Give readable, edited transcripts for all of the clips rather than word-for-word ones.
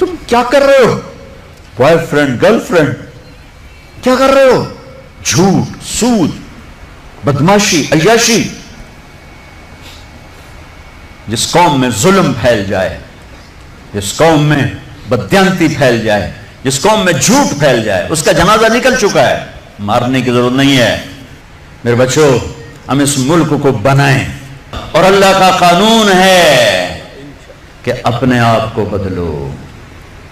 تم کیا کر رہے ہو؟ بوائے فرینڈ گرل فرینڈ کیا کر رہے ہو؟ جھوٹ، سود، بدماشی، عیاشی. جس قوم میں ظلم پھیل جائے، جس قوم میں بددیانتی پھیل جائے، جس قوم میں جھوٹ پھیل جائے، اس کا جنازہ نکل چکا ہے، مارنے کی ضرورت نہیں ہے. میرے بچوں، ہم اس ملک کو بنائیں، اور اللہ کا قانون ہے کہ اپنے آپ کو بدلو.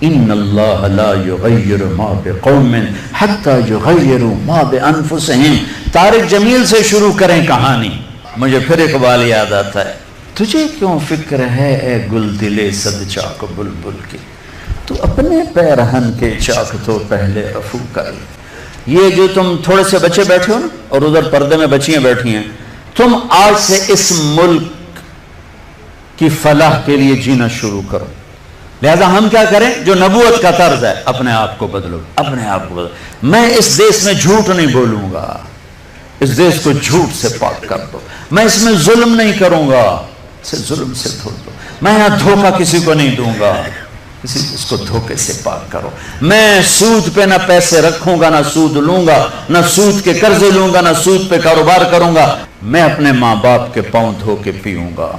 ان اللہ لا یغیر ما بقوم حتی یغیروا ما بانفسہم. طارق جمیل سے شروع کریں کہانی. مجھے پھر اقبال یاد آتا ہے. تجھے کیوں فکر ہے اے گل دلے صد چاک بلبل کی، تو اپنے پیرہن کے چاک تو پہلے رفو کر. یہ جو تم تھوڑے سے بچے بیٹھے ہو نا، اور ادھر پردے میں بچیاں بیٹھی ہیں، تم آج سے اس ملک کی فلاح کے لیے جینا شروع کرو. لہذا ہم کیا کریں؟ جو نبوت کا طرز ہے، اپنے آپ کو بدلو، اپنے آپ کو بدلو. میں اس دیش میں جھوٹ نہیں بولوں گا، اس دیش کو جھوٹ سے پاک کر دو. میں اس میں ظلم نہیں کروں گا، اسے ظلم سے دھو دو. میں یہاں دھوکہ کسی کو نہیں دوں گا، اس کو دھوکے سے پاک کرو. میں سود پہ نہ پیسے رکھوں گا، نہ سود لوں گا، نہ سود کے قرضے لوں گا، نہ سود پہ کاروبار کروں گا. میں اپنے ماں باپ کے پاؤں دھو کے پیوں گا.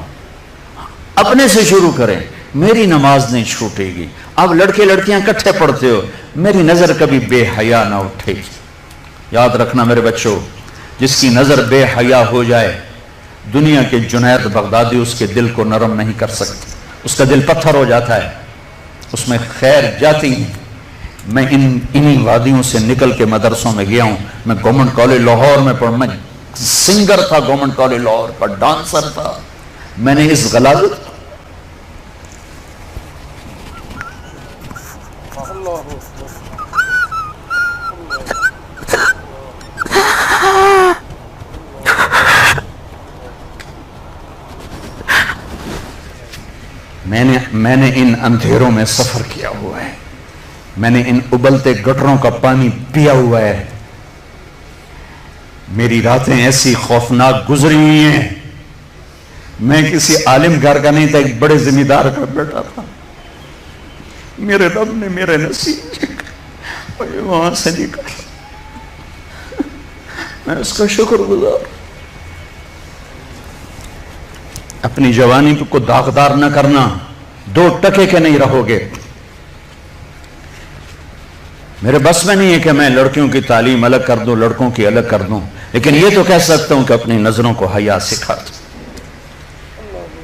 اپنے سے شروع کریں. میری نماز نہیں چھوٹے گی. اب لڑکے لڑکیاں کٹھے پڑھتے ہو، میری نظر کبھی بے حیا نہ اٹھے گی. یاد رکھنا میرے بچوں، جس کی نظر بے حیا ہو جائے، دنیا کے جنید بغدادی اس کے دل کو نرم نہیں کر سکتے. اس کا دل پتھر ہو جاتا ہے، اس میں خیر جاتی ہے. میں انہی وادیوں سے نکل کے مدرسوں میں گیا ہوں. میں گورنمنٹ کالج لاہور میں پڑھا، میں سنگر تھا گورنمنٹ کالج لاہور کا، ڈانسر تھا. میں نے اس غلاظت میں نے ان اندھیروں میں سفر کیا ہوا ہے. میں نے ان ابلتے گٹروں کا پانی پیا ہوا ہے. میری راتیں ایسی خوفناک گزری ہوئی ہیں. میں کسی عالم گھر کا نہیں تھا، ایک بڑے ذمہ دار کا بیٹا تھا. میرے رب نے میرے نصیب وہاں سے نکالا. میں اس کا شکر گزار. اپنی جوانی کو داغدار نہ کرنا، 2 ٹکے کے نہیں رہو گے. میرے بس میں نہیں ہے کہ میں لڑکیوں کی تعلیم الگ کر دوں، لڑکوں کی الگ کر دوں، لیکن یہ تو کہہ سکتا ہوں کہ اپنی نظروں کو حیا سکھا دوں،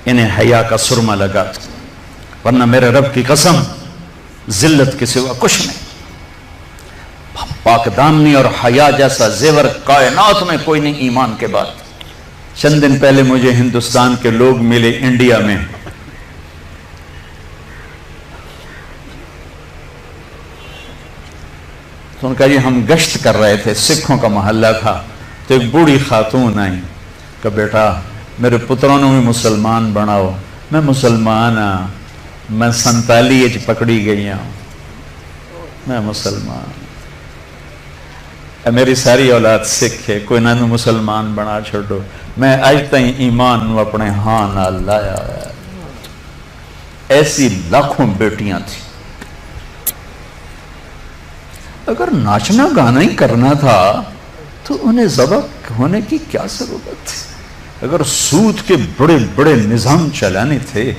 انہیں حیا کا سرما لگا دوں. ورنہ میرے رب کی قسم، ذلت کے سوا کچھ نہیں. پاک دامنی اور حیا جیسا زیور کائنات میں کوئی نہیں ایمان کے بعد. چند دن پہلے مجھے ہندوستان کے لوگ ملے انڈیا میں. تو ان کا جی ہم گشت کر رہے تھے، سکھوں کا محلہ تھا. تو ایک بوڑھی خاتون آئی کہ بیٹا میرے پتروں نے بھی مسلمان بناؤ. میں مسلمان ہاں، میں 47 پکڑی گئی ہوں، میں مسلمان. میری ساری اولاد سکھ ہے، کوئی نہ مسلمان بنا چھوڑو. میں آج تائیں ایمان اپنے ہاں نہ لایا. ایسی لاکھوں بیٹیاں تھیں. اگر ناچنا گانا ہی کرنا تھا تو انہیں ذبح ہونے کی کیا ضرورت تھی؟ اگر سود کے بڑے بڑے نظام چلانے تھے،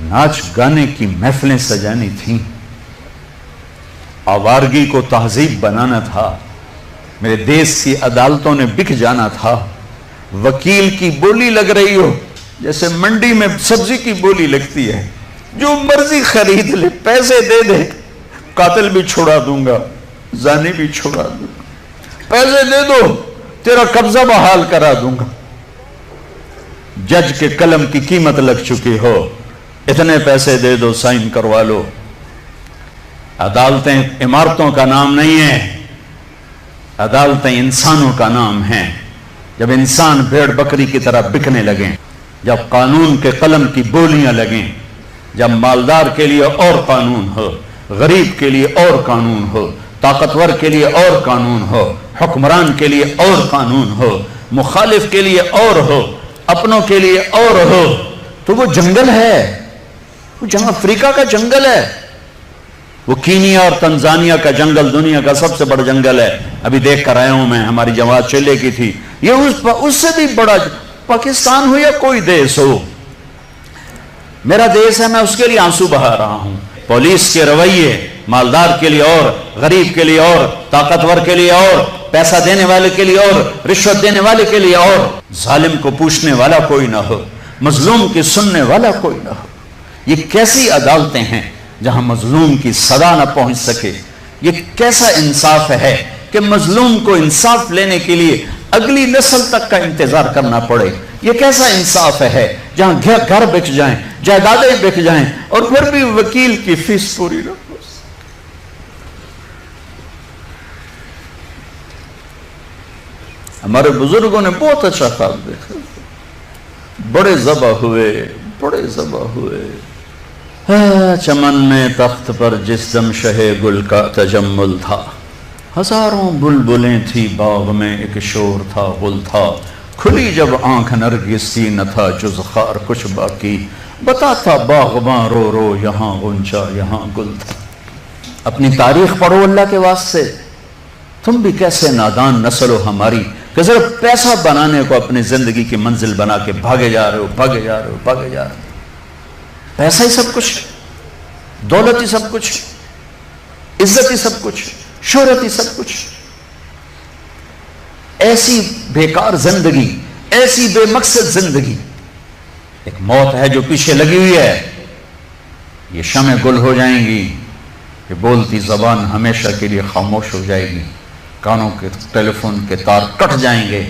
ناچ گانے کی محفلیں سجانی تھیں، آوارگی کو تہذیب بنانا تھا، میرے دیش کی عدالتوں نے بک جانا تھا. وکیل کی بولی لگ رہی ہو جیسے منڈی میں سبزی کی بولی لگتی ہے، جو مرضی خرید لے، پیسے دے دے، قاتل بھی چھوڑا دوں گا، زانی بھی چھوڑا دوں گا، پیسے دے دو تیرا قبضہ بحال کرا دوں گا. جج کے قلم کی قیمت لگ چکی ہو، اتنے پیسے دے دو، سائن کروا لو. عدالتیں عمارتوں کا نام نہیں ہیں، عدالتیں انسانوں کا نام ہیں. جب انسان بھیڑ بکری کی طرح بکنے لگیں، جب قانون کے قلم کی بولیاں لگیں، جب مالدار کے لیے اور قانون ہو، غریب کے لیے اور قانون ہو، طاقتور کے لیے اور قانون ہو، حکمران کے لیے اور قانون ہو، مخالف کے لیے اور ہو، اپنوں کے لیے اور ہو، تو وہ جنگل ہے، وہ جہاں افریقہ کا جنگل ہے. وہ کینیا اور تنزانیہ کا جنگل دنیا کا سب سے بڑا جنگل ہے، ابھی دیکھ کر آیا ہوں میں، ہماری جماعت چلے کی تھی، یہ اس سے بھی بڑا پاکستان ہو یا کوئی دیش ہو، میرا دیش ہے، میں اس کے لیے آنسو بہا رہا ہوں۔ پولیس کے رویے مالدار کے لیے اور، غریب کے لیے اور، طاقتور کے لیے اور، پیسہ دینے والے کے لیے اور، رشوت دینے والے کے لیے اور، ظالم کو پوچھنے والا کوئی نہ ہو، مظلوم کی سننے والا کوئی نہ ہو۔ یہ کیسی عدالتیں ہیں جہاں مظلوم کی صدا نہ پہنچ سکے؟ یہ کیسا انصاف ہے کہ مظلوم کو انصاف لینے کے لیے اگلی نسل تک کا انتظار کرنا پڑے؟ یہ کیسا انصاف ہے جہاں گھر بک جائیں، جائیدادیں بک جائیں اور پھر بھی وکیل کی فیس پوری نہ ہو؟ ہمارے بزرگوں نے بہت اچھا خواب دیکھا، بڑے ذبح ہوئے، بڑے ذبح ہوئے، چمن میں تخت پر جس دم شہ گل کا تجمل تھا، ہزاروں بلبلیں تھی باغ میں، ایک شور تھا غل تھا، کھلی جب آنکھ نرگس سی نہ تھا جز خار کچھ باقی، بتاتا باغباں رو رو یہاں غنچہ یہاں گل تھا۔ اپنی تاریخ پڑھو اللہ کے واسطے، تم بھی کیسے نادان نسل ہو ہماری کہ صرف پیسہ بنانے کو اپنی زندگی کی منزل بنا کے بھاگے جا رہے ہو، بھاگے جا رہے ہو، بھاگے جا رہے ہو۔ پیسہ ہی سب کچھ، دولت ہی سب کچھ، عزت ہی سب کچھ، شہرت ہی سب کچھ۔ ایسی بیکار زندگی، ایسی بے مقصد زندگی۔ ایک موت ہے جو پیچھے لگی ہوئی ہے، یہ شمع گل ہو جائیں گی، یہ بولتی زبان ہمیشہ کے لیے خاموش ہو جائے گی، کانوں کے ٹیلی فون کے تار کٹ جائیں گے،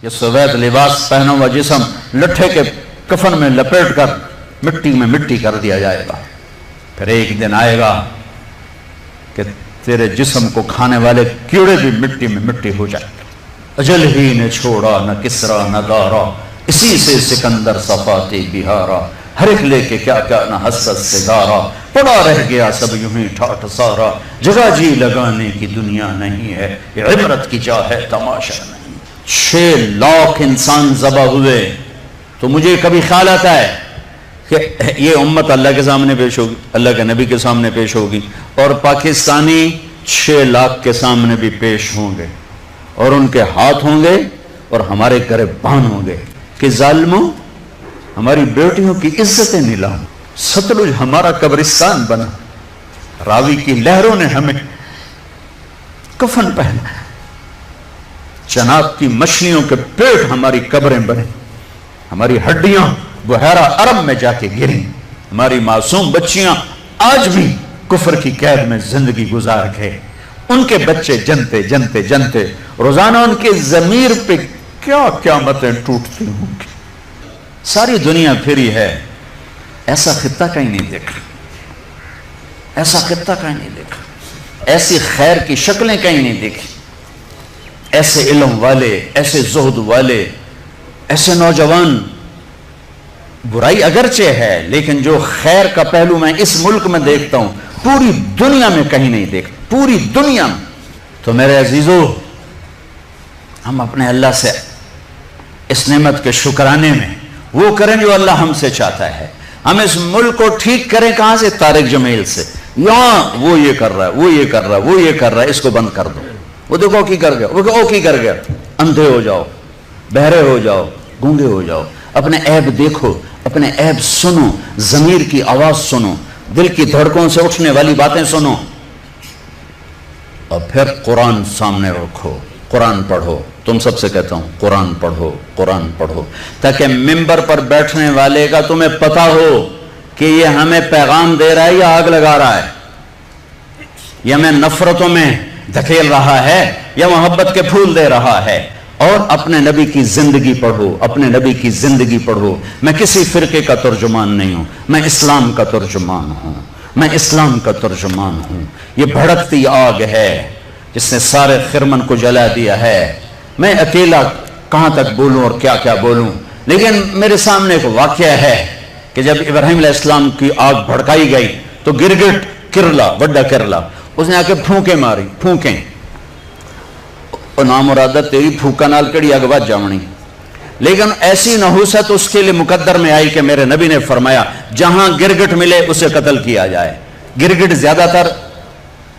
یہ سوید لباس پہنا ہوا جسم لٹھے کے کفن میں لپیٹ کر مٹی میں مٹی کر دیا جائے گا۔ پھر ایک دن آئے گا کہ تیرے جسم کو کھانے والے کیڑے بھی مٹی میں مٹی ہو جائے گا۔ اجل ہی نے چھوڑا نہ کسرا نہ دارا، اسی سے سکندر صفاتی بہارا، ہر ایک لے کے کیا کیا نہ حسرت سے دارا، پڑا رہ گیا سب یوں ہی ٹھاٹھ سارا، جگہ جی لگانے کی دنیا نہیں ہے، یہ عبرت کی جا ہے تماشا نہیں۔ 6 لاکھ انسان ذبح ہوئے، تو مجھے کبھی خیال آتا ہے کہ یہ امت اللہ کے سامنے پیش ہوگی، اللہ کے نبی کے سامنے پیش ہوگی، اور پاکستانی 6 لاکھ کے سامنے بھی پیش ہوں گے، اور ان کے ہاتھ ہوں گے اور ہمارے گریبان ہوں گے کہ ظالموں ہماری بیٹیوں کی عزتیں نیلام، ستلج ہمارا قبرستان بنا، راوی کی لہروں نے ہمیں کفن پہنا، چناب کی مچھلیوں کے پیٹ ہماری قبریں بنے، ہماری ہڈیاں بحیرہ عرب میں جا کے گریں، ہماری معصوم بچیاں آج بھی کفر کی قید میں زندگی گزار گئے، ان کے بچے جنتے جنتے جنتے روزانہ ان کے ضمیر پہ کیا قیامتیں ٹوٹتی ہوں گی۔ ساری دنیا پھری ہے، ایسا خطہ کہیں نہیں دیکھا، ایسا خطہ کہیں نہیں دیکھا، ایسی خیر کی شکلیں کہیں نہیں دیکھی، ایسے علم والے، ایسے زہد والے، ایسے نوجوان۔ برائی اگرچہ ہے لیکن جو خیر کا پہلو میں اس ملک میں دیکھتا ہوں پوری دنیا میں کہیں نہیں دیکھتا، پوری دنیا میں۔ تو میرے عزیزو، ہم اپنے اللہ سے اس نعمت کے شکرانے میں وہ کریں جو اللہ ہم سے چاہتا ہے۔ ہم اس ملک کو ٹھیک کریں کہاں سے؟ طارق جمیل سے۔ یہاں وہ یہ کر رہا ہے، وہ یہ کر رہا ہے، وہ یہ کر رہا ہے، اس کو بند کر دو۔ وہ دیکھو کی کر گیا، وہ کی کر گیا۔ اندھے ہو جاؤ، بہرے ہو جاؤ، گونگے ہو جاؤ، اپنے عیب دیکھو، اپنے عیب سنو، ضمیر کی آواز سنو، دل کی دھڑکوں سے اٹھنے والی باتیں سنو، اور پھر قرآن سامنے رکھو، قرآن پڑھو۔ تم سب سے کہتا ہوں قرآن پڑھو، قرآن پڑھو، تاکہ ممبر پر بیٹھنے والے کا تمہیں پتا ہو کہ یہ ہمیں پیغام دے رہا ہے یا آگ لگا رہا ہے، یہ ہمیں نفرتوں میں دھکیل رہا ہے یا محبت کے پھول دے رہا ہے۔ اور اپنے نبی کی زندگی پڑھو، اپنے نبی کی زندگی پڑھو۔ میں کسی فرقے کا ترجمان نہیں ہوں، میں اسلام کا ترجمان ہوں، میں اسلام کا ترجمان ہوں۔ یہ بھڑکتی آگ ہے جس نے سارے خرمن کو جلا دیا ہے۔ میں اکیلا کہاں تک بولوں اور کیا کیا بولوں، لیکن میرے سامنے ایک واقعہ ہے کہ جب ابراہیم علیہ السلام کی آگ بھڑکائی گئی تو گرگٹ کرلا، وڈا کرلا، اس نے آ کے پھونکیں ماری، پھونکیں، اور نامرادہ تیری پھوکا نال کڑی اگ بات جاونی۔ لیکن ایسی نحوست اس کے لیے مقدر میں آئی کہ میرے نبی نے فرمایا جہاں گرگٹ ملے اسے قتل کیا جائے۔ گرگٹ زیادہ تر